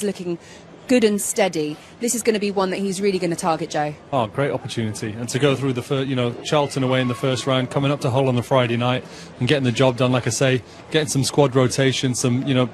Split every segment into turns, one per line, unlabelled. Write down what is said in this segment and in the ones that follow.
looking good and steady. This is going to be one that he's really going to target, Joe.
Oh, great opportunity. And to go through the first, Charlton away in the first round, coming up to Hull on the Friday night and getting the job done, like I say, getting some squad rotation,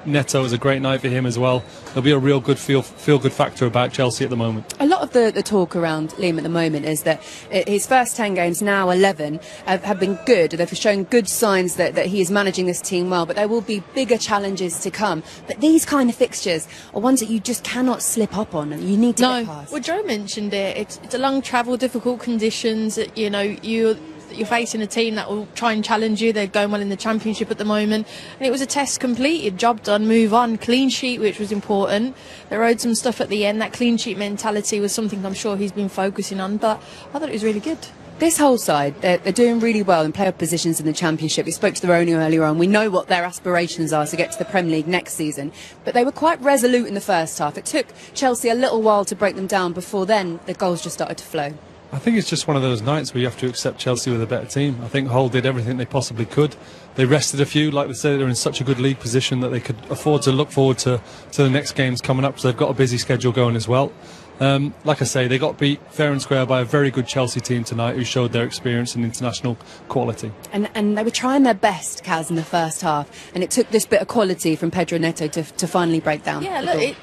Neto is a great night for him as well. There'll be a real good feel-good factor about Chelsea at the moment.
A lot of the talk around Liam at the moment is that his first 10 games, now 11, have been good. They've shown good signs that he is managing this team well, but there will be bigger challenges to come. But these kind of fixtures are ones that you just cannot slip up on, and you need to get past.
Well, Joe mentioned it. It's a long travel, difficult conditions. You're facing a team that will try and challenge you. They're going well in the Championship at the moment, and it was a test completed, job done, move on, clean sheet, which was important. They owed some stuff at the end. That clean sheet mentality was something I'm sure he's been focusing on, but I thought it was really good.
This whole side, they're doing really well in playoff positions in the Championship. We spoke to the owner earlier on. We know what their aspirations are to get to the Premier League next season. But they were quite resolute in the first half. It took Chelsea a little while to break them down. Before then, the goals just started to flow.
I think it's just one of those nights where you have to accept Chelsea with a better team. I think Hull did everything they possibly could. They rested a few. Like they said, they're in such a good league position that they could afford to look forward to the next games coming up. So they've got a busy schedule going as well. Like I say, they got beat fair and square by a very good Chelsea team tonight who showed their experience and international quality.
And they were trying their best, Kaz, in the first half. And it took this bit of quality from Pedro Neto to finally break down.
Yeah, look,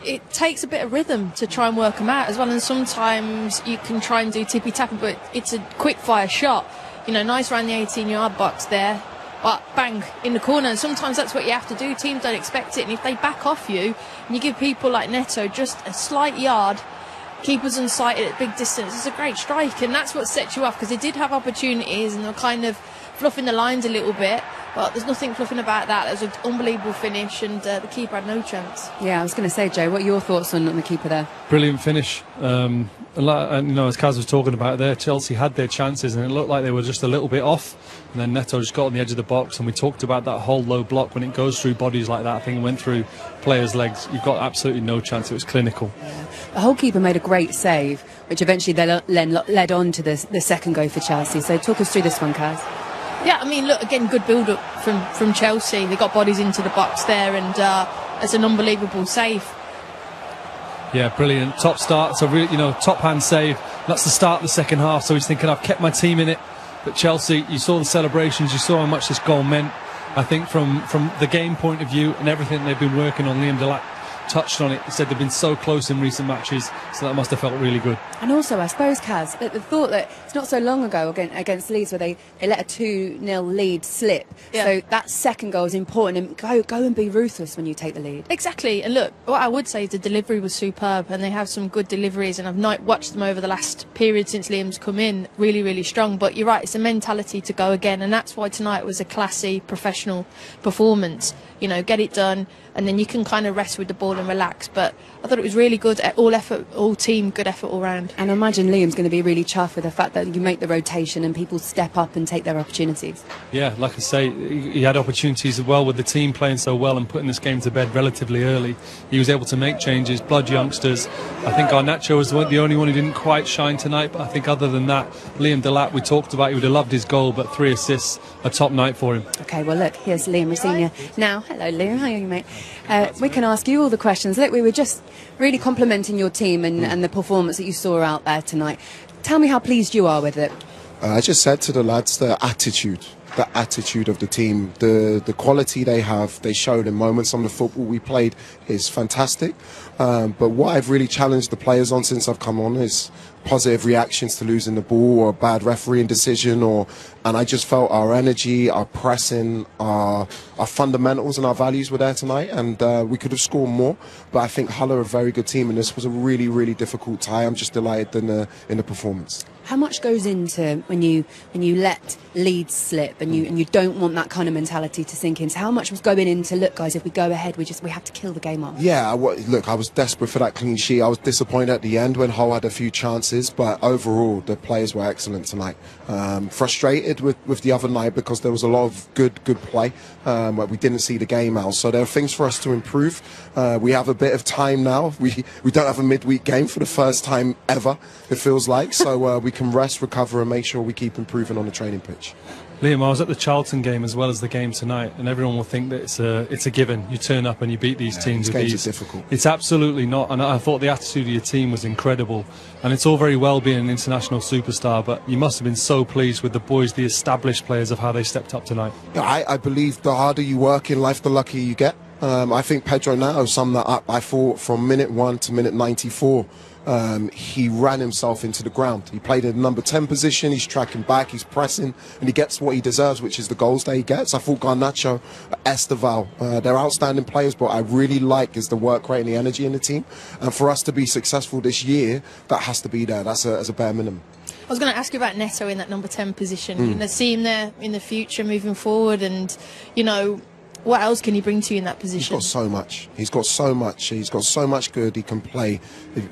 it takes a bit of rhythm to try and work them out as well. And sometimes you can try and do tippy-tappy, but it's a quick-fire shot. Nice around the 18-yard box there. But bang, in the corner. And sometimes that's what you have to do. Teams don't expect it. And if they back off you, and you give people like Neto just a slight yard, keepers unsighted at big distance, it's a great strike. And that's what sets you off, because they did have opportunities and they're kind of fluffing the lines a little bit. But there's nothing fluffing about that. It was an unbelievable finish, and the keeper had no chance.
Yeah, I was going to say, Joe, what are your thoughts on the keeper there?
Brilliant finish. And as Kaz was talking about there, Chelsea had their chances and it looked like they were just a little bit off. And then Neto just got on the edge of the box, and we talked about that whole low block. When it goes through bodies like that, I think it went through players' legs. You've got absolutely no chance. It was clinical.
Yeah. The whole keeper made a great save, which eventually led on to the second goal for Chelsea. So talk us through this one, Kaz.
Yeah, I mean, look, again, good build-up from Chelsea. They got bodies into the box there, and it's an unbelievable save.
Yeah, brilliant. Top start. So, top hand save. That's the start of the second half. So he's thinking, I've kept my team in it. But Chelsea, you saw the celebrations. You saw how much this goal meant. I think from the game point of view and everything they've been working on, Liam Delap touched on it. He said they've been so close in recent matches, so that must have felt really good.
And also, I suppose, Kaz, the thought that it's not so long ago against Leeds where they let a 2-0 lead slip.
Yeah.
So that second goal is important, and go and be ruthless when you take the lead.
Exactly. And look, what I would say is the delivery was superb, and they have some good deliveries, and I've not watched them over the last period since Liam's come in, really, really strong. But you're right, it's a mentality to go again, and that's why tonight was a classy, professional performance. Get it done, and then you can kind of rest with the ball and relax. But I thought it was really good, all effort, all team, good effort all round.
And I imagine Liam's going to be really chuffed with the fact that you make the rotation and people step up and take their opportunities.
Yeah, like I say, he had opportunities as well with the team playing so well and putting this game to bed relatively early. He was able to make changes, blood youngsters. I think Garnacho was the only one who didn't quite shine tonight, but I think other than that, Liam Delap, we talked about, he would have loved his goal, but 3 assists, a top night for him.
OK, well, look, here's Liam Rosenior now. Hello, Liam. How are you, mate? We can ask you all the questions. Look, we were just really complimenting your team and the performance that you saw out there tonight. Tell me how pleased you are with it.
I just said to the lads, the attitude of the team, the quality they have, they showed in moments. Some of the football we played is fantastic. But what I've really challenged the players on since I've come on is positive reactions to losing the ball or a bad refereeing decision, and I just felt our energy, our pressing, our fundamentals and our values were there tonight, and we could have scored more. But I think Hull are a very good team, and this was a really, really difficult tie. I'm just delighted in the performance.
How much goes into when you let leads slip and you don't want that kind of mentality to sink in? So how much was going into, look, guys, if we go ahead, we have to kill the game off? Yeah,
look, I was desperate for that clean sheet. I was disappointed at the end when Hull had a few chances, but overall the players were excellent tonight. Frustrated with the other night because there was a lot of good play, where we didn't see the game out. So there are things for us to improve. We have a bit of time now. We don't have a midweek game for the first time ever, it feels like. So we can rest, recover, and make sure we keep improving on the training pitch.
Liam, I was at the Charlton game as well as the game tonight, and everyone will think that it's a given. You turn up and you beat these teams with
games
ease.
are difficult.
It's absolutely not, and I thought the attitude of your team was incredible. And it's all very well being an international superstar, but you must have been so pleased with the boys, the established players, of how they stepped up tonight.
Yeah, I believe the harder you work in life, the luckier you get. I think Pedro Neto summed that up. I thought from minute 1 to minute 94, he ran himself into the ground. He played in the number 10 position, he's tracking back, he's pressing, and he gets what he deserves, which is the goals that he gets. I thought Garnacho, Esteval, they're outstanding players, but I really like is the work rate and the energy in the team. And for us to be successful this year, that has to be there. That's a bare minimum.
I was going to ask you about Neto in that number 10 position. You know, see him there in the future moving forward, and, you know, what else can he bring to you in that position?
He's got so much. He's got so much. He's got so much good. He can play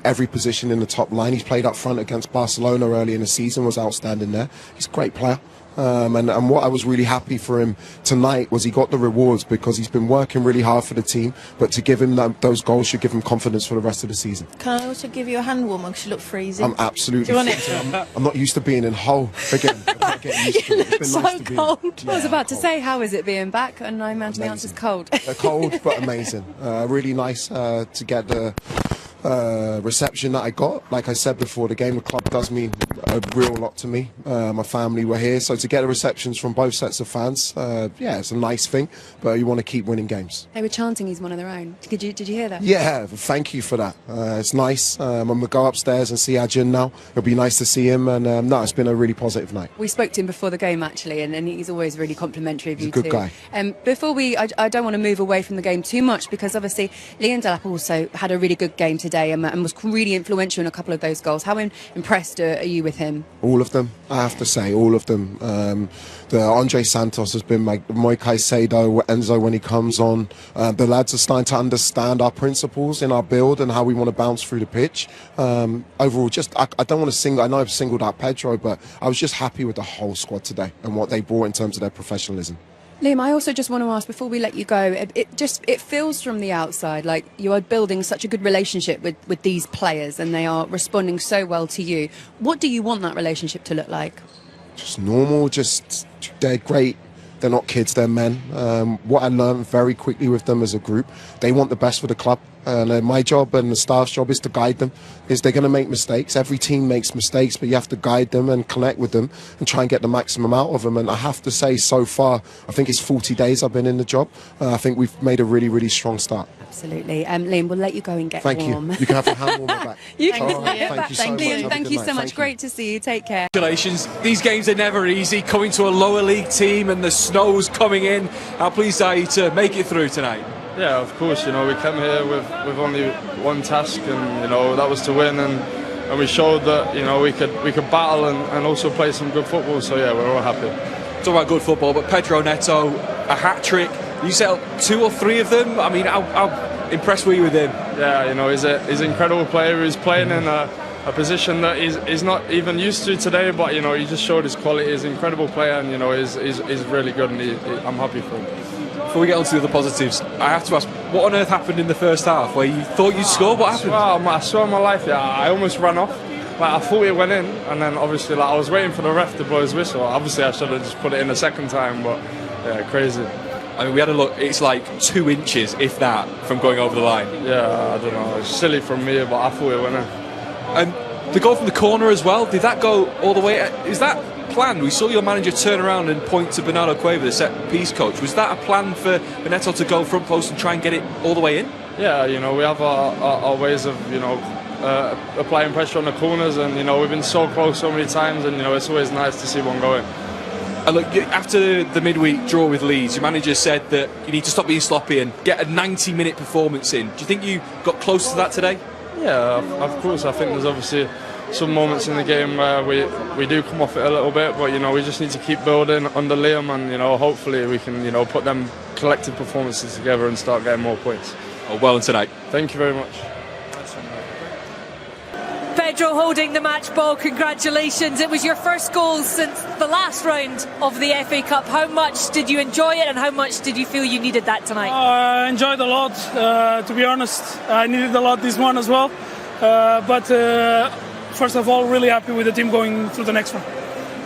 every position in the top line. He's played up front against Barcelona early in the season, was outstanding there. He's a great player. And what I was really happy for him tonight was he got the rewards because he's been working really hard for the team, but to give him those goals should give him confidence for the rest of the season.
Can I also give you a hand warmer because you look freezing?
I'm absolutely
Do you want it?
I'm not used to being in Hull again. I'm getting used to it. It's been
so
nice to be in.
cold.
I was about to say, how is it being back? And I imagine the answer's cold.
Cold, but amazing. Really nice to get the reception that I got. Like I said before, the game, the club does mean a real lot to me. My family were here, so to get the receptions from both sets of fans, yeah, it's a nice thing, but you want to keep winning games.
They were chanting he's one of their own. Did you hear that?
Yeah, thank you for that. It's nice. I'm going to go upstairs and see Ajin now. It'll be nice to see him, and no, it's been a really positive night.
We spoke to him before the game, actually, and he's always really complimentary of you
He's a good
too.
guy.
Before I don't want to move away from the game too much, because obviously Liam Delap also had a really good game today and was really influential in a couple of those goals. How impressed are you with him?
All of them, I have to say, all of them. The Andre Santos has been my Moi Caicedo, Enzo when he comes on. The lads are starting to understand our principles in our build and how we want to bounce through the pitch. Overall, just I don't want to single. I know I've singled out Pedro, but I was just happy with the whole squad today and what they brought in terms of their professionalism.
Liam, I also just want to ask, before we let you go, it feels from the outside like you are building such a good relationship with these players and they are responding so well to you. What do you want that relationship to look like?
Just normal, just they're great. They're not kids, they're men. What I learned very quickly with them as a group, they want the best for the club. And my job and the staff's job is to guide them. They're going to make mistakes. Every team makes mistakes, but you have to guide them and connect with them and try and get the maximum out of them. And I have to say, so far, I think it's 40 days I've been in the job. I think we've made a really, really strong start.
Absolutely. Liam, we'll let you go and get warm.
Thank you. You can have a hand warmer back.
You can
All right. Thank you so much.
Liam,
Have a
thank
good
you
night.
so much.
Thank you.
Great to see you. Take care.
Congratulations. These games are never easy. Coming to a lower league team and the snow's coming in. How pleased are you to make it through tonight?
Yeah, of course. You know, we came here with only one task, and you know that was to win, and we showed that you know we could battle and also play some good football. So yeah, we're all happy.
Talk about good football, but Pedro Neto, a hat trick. You set up 2 or 3 of them. I mean, how impressed were you with him?
Yeah, you know, he's an incredible player. He's playing in a position that he's not even used to today, but you know, he just showed his quality. He's an incredible player, and you know, he's really good, and I'm happy for him.
Before we get on to the other positives, I have to ask, what on earth happened in the first half where you thought you'd score? What happened?
I swear on my life, yeah, I almost ran off. Like, I thought it went in, and then obviously I was waiting for the ref to blow his whistle. Obviously I should have just put it in a second time, but yeah, crazy.
I mean, we had a look, it's like 2 inches, if that, from going over the line.
Yeah, I don't know, it's silly from me, but I thought it went in.
And the goal from the corner as well, did that go all the way? Is that planned? We saw your manager turn around and point to Bernardo Cueva, the set-piece coach. Was that a plan for Neto to go front post and try and get it all the way in?
Yeah, you know, we have our ways of, you know, applying pressure on the corners, and, you know, we've been so close so many times, and, you know, it's always nice to see one going.
And look, after the midweek draw with Leeds, your manager said that you need to stop being sloppy and get a 90-minute performance in. Do you think you got close to that today?
Yeah, of course. I think there's obviously some moments in the game where we do come off it a little bit, but you know, we just need to keep building under Liam, and you know, hopefully we can, you know, put them collective performances together and start getting more points.
Oh, well done tonight.
Thank you very much.
Pedro holding the match ball, congratulations. It was your first goal since the last round of the FA Cup. How much did you enjoy it, and how much did you feel you needed that tonight?
I enjoyed a lot, to be honest. I needed a lot this one as well. But first of all, really happy with the team going through the next one.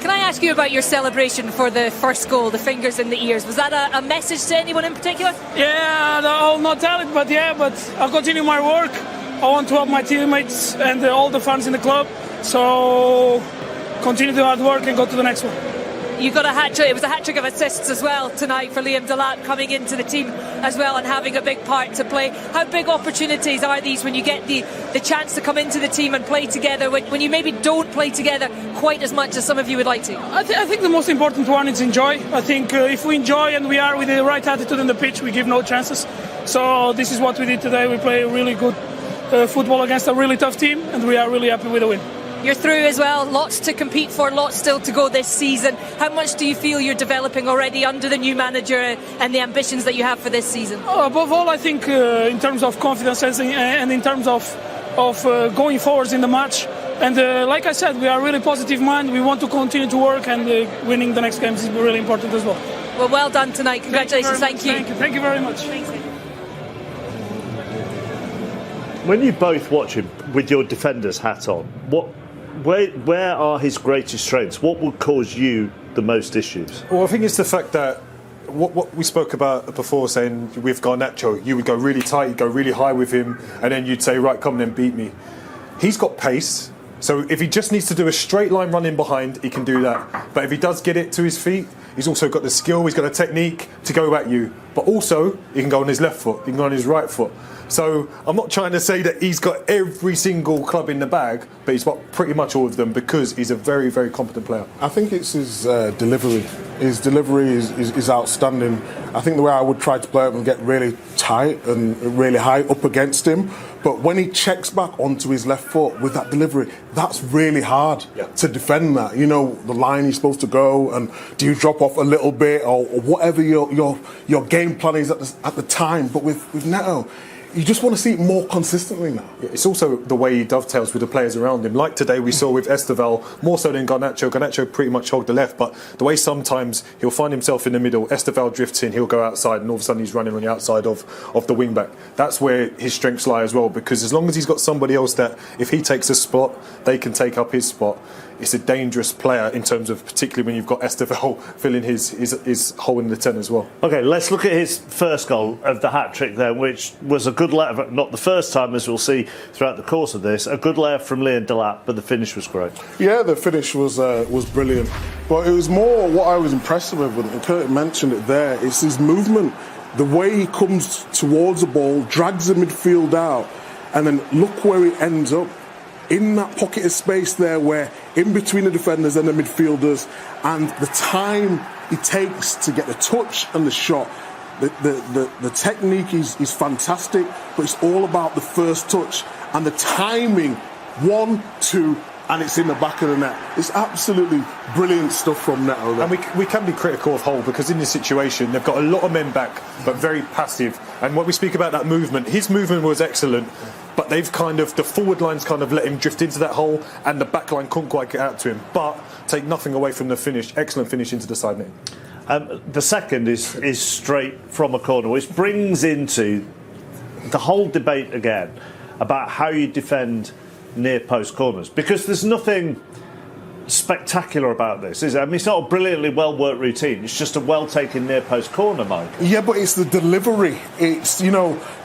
Can I ask you about your celebration for the first goal, the fingers in the ears? Was that a message to anyone in particular?
Yeah, I'll not tell it, but I'll continue my work. I want to help my teammates and all the fans in the club. So continue the hard work and go to the next one.
You got a hat trick. It was a hat trick of assists as well tonight for Liam Delap, coming into the team as well and having a big part to play. How big opportunities are these when you get the chance to come into the team and play together, when you maybe don't play together quite as much as some of you would like to?
I think the most important one is enjoy. I think if we enjoy and we are with the right attitude on the pitch, we give no chances. So this is what we did today. We play really good football against a really tough team, and we are really happy with the win.
You're through as well, lots to compete for, lots still to go this season. How much do you feel you're developing already under the new manager and the ambitions that you have for this season?
Above all, I think in terms of confidence and in terms of going forwards in the match. And like I said, we are really positive mind. We want to continue to work, and winning the next games is really important as well.
Well done tonight. Congratulations. Thank you.
Thank you very much.
Thanks.
When you both watch him with your defender's hat on, where are his greatest strengths? What would cause you the most issues?
Well, I think it's the fact that what we spoke about before, saying with Garnacho, you would go really tight, you'd go really high with him, and then you'd say, right, come then beat me. He's got pace, so if he just needs to do a straight line run in behind, he can do that. But if he does get it to his feet, he's also got the skill, he's got a technique to go at you. But also, he can go on his left foot, he can go on his right foot. So I'm not trying to say that he's got every single club in the bag, but he's got pretty much all of them because he's a very, very competent player.
I think it's his delivery. His delivery is outstanding. I think the way I would try to play him and get really tight and really high up against him, but when he checks back onto his left foot with that delivery, that's really hard to defend that. You know, the line you're supposed to go, and do you drop off a little bit or whatever your game plan is at the time. But with Neto, you just want to see it more consistently now.
It's also the way he dovetails with the players around him. Like today we saw with Esteval, more so than Garnacho. Garnacho pretty much hogged the left, but the way sometimes he'll find himself in the middle, Esteval drifts in, he'll go outside, and all of a sudden he's running on the outside of the wing-back. That's where his strengths lie as well, because as long as he's got somebody else that, if he takes a spot, they can take up his spot. It's a dangerous player in terms of, particularly when you've got Esteval filling his hole in the 10 as well.
OK, let's look at his first goal of the hat-trick then, which was a good layup, not the first time, as we'll see throughout the course of this, a good layup from Liam Delap, but the finish was great.
Yeah, the finish was brilliant. But it was more what I was impressed with, and Kurt mentioned it there, it's his movement. The way he comes towards the ball, drags the midfield out, and then look where he ends up. In that pocket of space there, where in between the defenders and the midfielders, and the time he takes to get the touch and the shot. The technique is fantastic, but it's all about the first touch and the timing. 1, 2, and it's in the back of the net. It's absolutely brilliant stuff from Neto.
And we can be critical of Hull, because in this situation they've got a lot of men back but very passive, and when we speak about that movement, his movement was excellent, but they've the forward line's kind of let him drift into that hole, and the back line couldn't quite get out to him. But take nothing away from the finish, excellent finish into the side net.
The second is straight from a corner, which brings into the whole debate again about how you defend near post corners, because there's nothing spectacular about this, is it? I mean, it's not a brilliantly well worked routine, it's just a well taken near post corner, Mike.
Yeah, but it's the delivery. It's,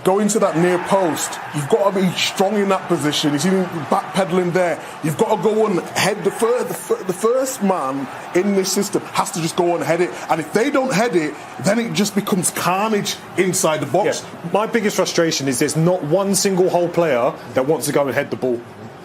going to that near post, you've got to be strong in that position. He's even backpedaling there. You've got to go and head the first man in this system has to just go and head it, and if they don't head it, then it just becomes carnage inside the box.
Yeah. My biggest frustration is there's not one single Hull player that wants to go and head the ball.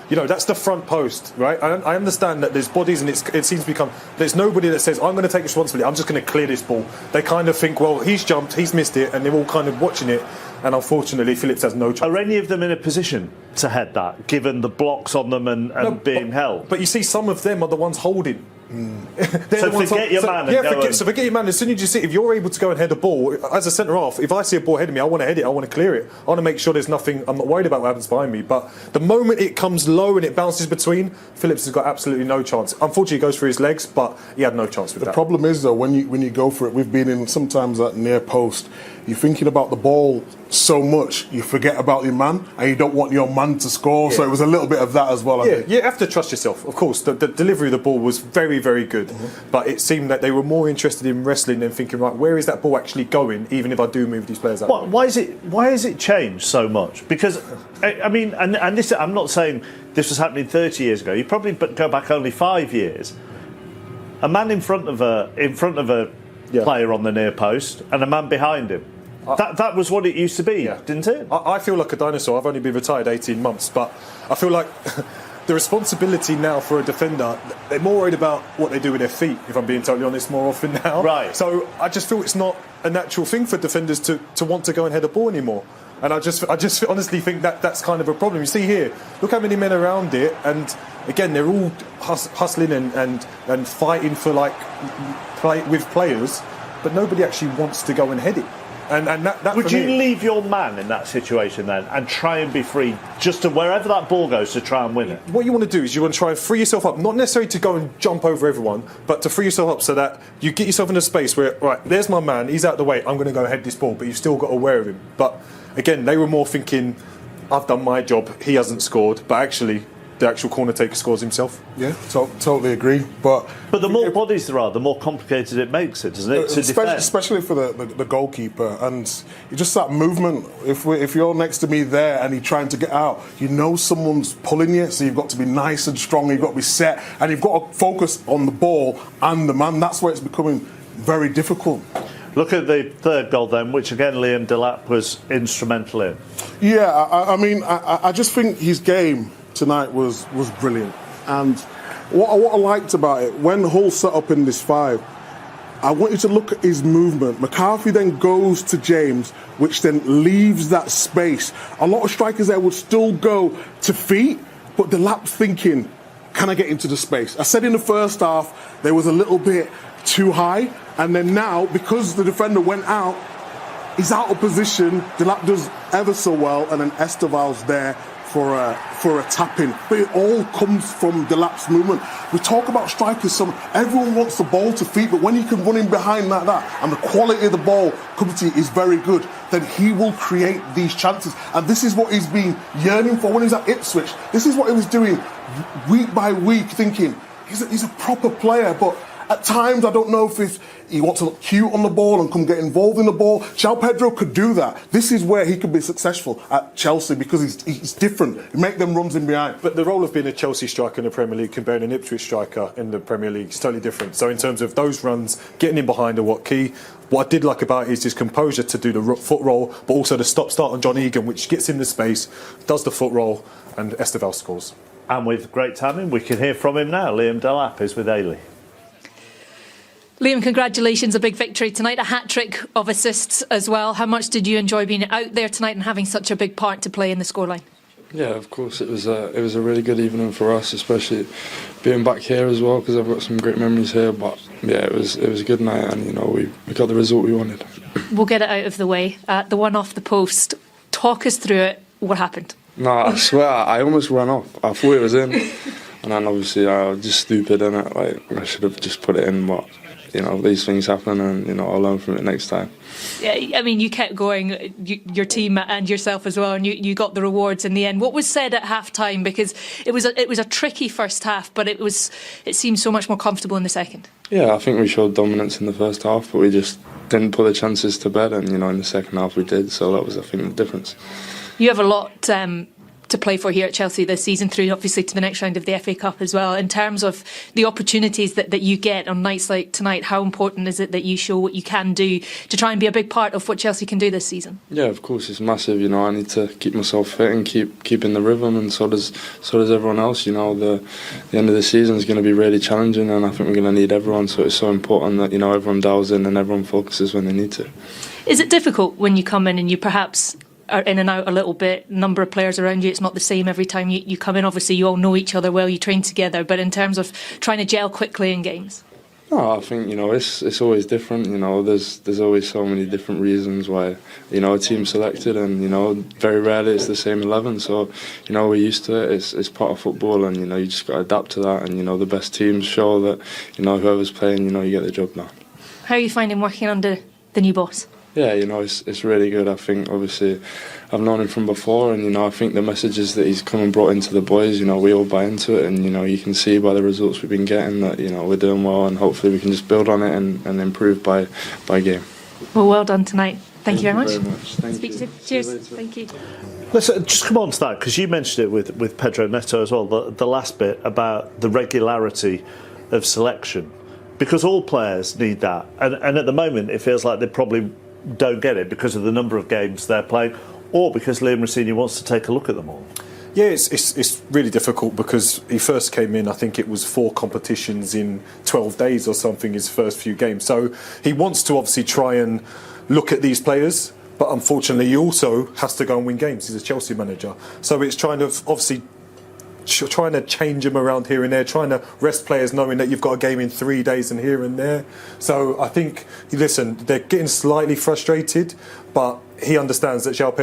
That's the front post, right? I understand that there's bodies, and it seems to become, there's nobody that says, I'm going to take responsibility, I'm just going to clear this ball. They kind of think, well, he's jumped, he's missed it, and they're all kind of watching it, and unfortunately Phillips has no chance.
Are any of them in a position to head that, given the blocks on them and being held?
But you see, some of them are the ones holding.
So forget your man and go
so forget your man. As soon as you see, if you're able to go and head a ball as a centre half, if I see a ball heading me, I want to head it, I want to clear it, I want to make sure there's nothing, I'm not worried about what happens behind me. But the moment it comes low and it bounces between, Phillips has got absolutely no chance. Unfortunately, he goes for his legs, but he had no chance with that.
The problem is, though, when you go for it, we've been in sometimes that near post,
you're thinking about the ball so much, you forget about your man, and you don't want your man to score. So it was a little bit of that as well. I think.
You have to trust yourself. Of course, the delivery of the ball was very, very good, but it seemed that they were more interested in wrestling than thinking, right, where is that ball actually going? Even if I do move these players out.
Why is it changed so much? Because I mean, and this, I'm not saying this was happening 30 years ago. You probably go back only 5 years. A man in front of a player on the near post and a man behind him. That was what it used to be, didn't it?
I feel like a dinosaur. I've only been retired 18 months, but I feel like the responsibility now for a defender, they're more worried about what they do with their feet, if I'm being totally honest, more often now.
Right.
So I just feel it's not a natural thing for defenders to want to go and head a ball anymore. And I just honestly think that's kind of a problem. You see here, look how many men around it, and again, they're all hustling and fighting for play with players, but nobody actually wants to go and head it. And that
would you leave your man in that situation then and try and be free just to wherever that ball goes to try and win it?
What you want to do is you want to try and free yourself up, not necessarily to go and jump over everyone, but to free yourself up so that you get yourself in a space where, right, there's my man, he's out the way, I'm going to go head this ball, but you've still got aware of him. But again, they were more thinking, I've done my job, he hasn't scored, but actually the actual corner taker scores himself.
Yeah, totally agree. But
the more bodies there are, the more complicated it makes it, doesn't it?
Especially for the goalkeeper, and it's just that movement. If you're next to me there and you're trying to get out, you know someone's pulling you, so you've got to be nice and strong. You've got to be set, and you've got to focus on the ball and the man. That's where it's becoming very difficult.
Look at the third goal then, which again Liam Delap was instrumental in.
Yeah, I mean, I just think his game tonight was brilliant. And what I liked about it, when Hull set up in this 5, I want you to look at his movement. McCarthy then goes to James, which then leaves that space. A lot of strikers there would still go to feet, but Delap's thinking, can I get into the space? I said in the first half, there was a little bit too high, and then now, because the defender went out, he's out of position. Delap does ever so well, and then Esteval's there for a tap-in. But it all comes from Delap's movement. We talk about strikers, everyone wants the ball to feet, but when you can run in behind like that, and the quality of the ball coming to you is very good, then he will create these chances. And this is what he's been yearning for when he's at Ipswich. This is what he was doing week by week, thinking, he's a proper player, but at times, I don't know if he wants to look cute on the ball and come get involved in the ball. João Pedro could do that. This is where he could be successful at Chelsea because he's different. He make them runs in behind.
But the role of being a Chelsea striker in the Premier League compared to an Ipswich striker in the Premier League is totally different. So in terms of those runs, getting in behind are what key. What I did like about it is his composure to do the foot roll, but also the stop-start on John Egan, which gets in the space, does the foot roll, and Esteval scores.
And with great timing, we can hear from him now. Liam Delap is with Ailey.
Liam, congratulations, a big victory tonight, a hat-trick of assists as well. How much did you enjoy being out there tonight and having such a big part to play in the scoreline?
Yeah, of course, it was a really good evening for us, especially being back here as well, because I've got some great memories here. But yeah, it was a good night, and we got the result we wanted.
We'll get it out of the way. The one off the post, talk us through it. What happened?
No, I swear, I almost ran off. I thought it was in, and then obviously I was just stupid in it. I should have just put it in, but these things happen, and I'll learn from it next time.
Yeah, I mean, you kept going, your team and yourself as well, and you got the rewards in the end. What was said at half-time? Because it was a tricky first half, but it seemed so much more comfortable in the second.
Yeah, I think we showed dominance in the first half, but we just didn't put the chances to bed, and in the second half we did. So that was, I think, the difference.
You have a lot to play for here at Chelsea this season, through obviously to the next round of the FA Cup as well. In terms of the opportunities that you get on nights like tonight, how important is it that you show what you can do to try and be a big part of what Chelsea can do this season?
Yeah, of course, it's massive. I need to keep myself fit and keep in the rhythm, and so does everyone else. The end of the season is going to be really challenging, and I think we're going to need everyone. So it's so important that everyone dials in and everyone focuses when they need to.
Is it difficult when you come in and you perhaps are in and out a little bit, number of players around you, it's not the same every time you come in? Obviously you all know each other well, you train together, but in terms of trying to gel quickly in games?
No, I think it's always different. There's always so many different reasons why a team's selected, and very rarely it's the same 11. So we're used to it. It's part of football, and you just got to adapt to that. And the best teams show that whoever's playing, you get the job done.
How are you finding working under the new boss?
Yeah, it's really good. I think obviously I've known him from before, and I think the messages that he's come and brought into the boys, we all buy into it, and you can see by the results we've been getting that we're doing well, and hopefully we can just build on it and improve by game.
Well done tonight. Thank you very much.
Thank you.
Cheers. Thank you.
Let's just come on to that, because you mentioned it with Pedro Neto as well, the last bit about the regularity of selection, because all players need that, and at the moment it feels like they probably don't get it because of the number of games they're playing, or because Liam Rossini wants to take a look at them all.
Yeah, it's really difficult because he first came in, I think it was 4 competitions in 12 days or something, his first few games. So he wants to obviously try and look at these players, but unfortunately he also has to go and win games. He's a Chelsea manager. So it's trying to change them around here and there, trying to rest players knowing that you've got a game in 3 days and here and there. So I think, listen, they're getting slightly frustrated, but he understands that João Pedro